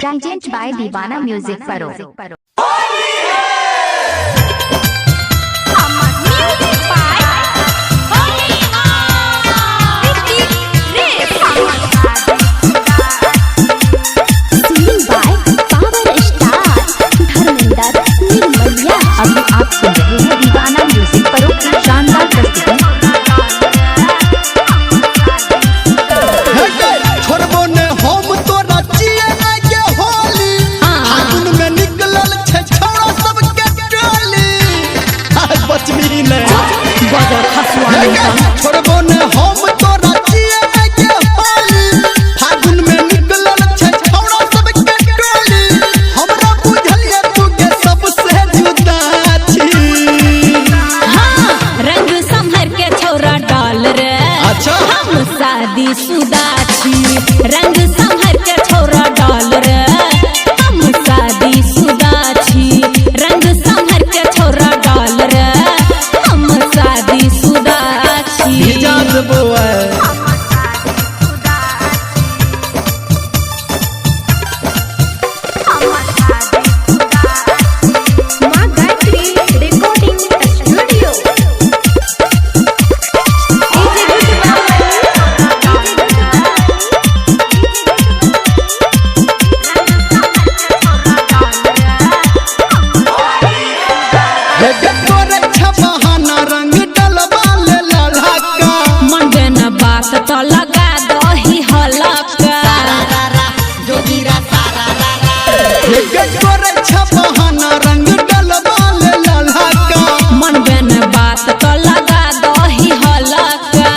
Present by Divana Music Paro. अभी आप सुन रहे हैं दीवाना म्यूजिक परो की शानदार प्रस्तुति। छोड़बो ने हम तोरा जिए लागे होली फागुन में निकलल छे छोरा सब के टोली आज बचमी ने बजा खसुआ छोड़बो ने हम तोरा जिए लागे होली फागुन में निकलल छे छोरा सब के टोली हमरा बुझलिए तू के सबसे जुदा छी। हाँ रंग संभर के छोरा डाल रे अच्छा हम शादी शुदा छी। रंग संभर के छोरा डाल रे हम शादी शुदा छी। रंग संभर के छोरा डाल रे हम शादी शुदा छी। भेजा देबो तो लगा दही हलका रंग डलवा ले ललका मन बेन बात तो लगा दही हलका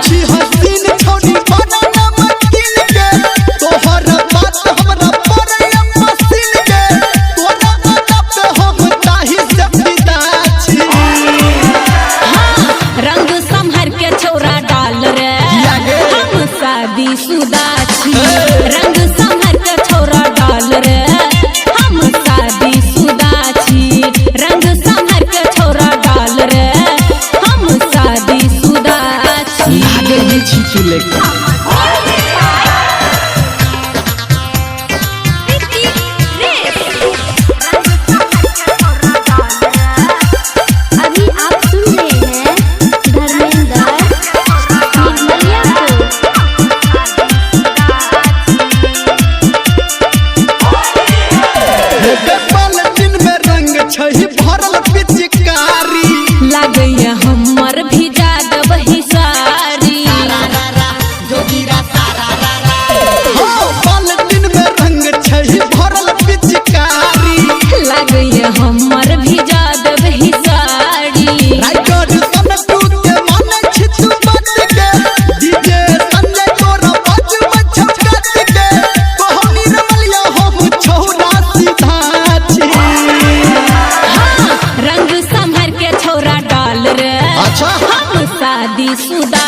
छी हसीन छोड़ी बड़ा नमकीन के तोहर बात हमरा पड़े मसीन के तोरा बता पे हम ताही से फिदा छी। हाँ रंग संभर के छोरा डाल रे हम शादी शुदा छी। रंग संभर के छोरा डाल रे हम शादी शुदा छी। रंग संभर के छोरा डाल रे हम शादी शुदा छी। आगे नहीं छिचुले अभी आप सुन रहे हैं धर्मेंद्र निर्मलिया दिन में रंग छही भरल पिचकारी लागे हमर भी जादब ही सारी हाँ बाल दिन में रंग छही भरल पिचकारी लागे हमर भी जादब ही सारी राइटर सनटू के माने छी तू बात के डीजे संजय तोरा बाजू में छकत के कहानी रमलिया हम छोरा सीधा छी। हाँ रंग संभर के छोरा डाल रे अच्छा हम शादी शुदा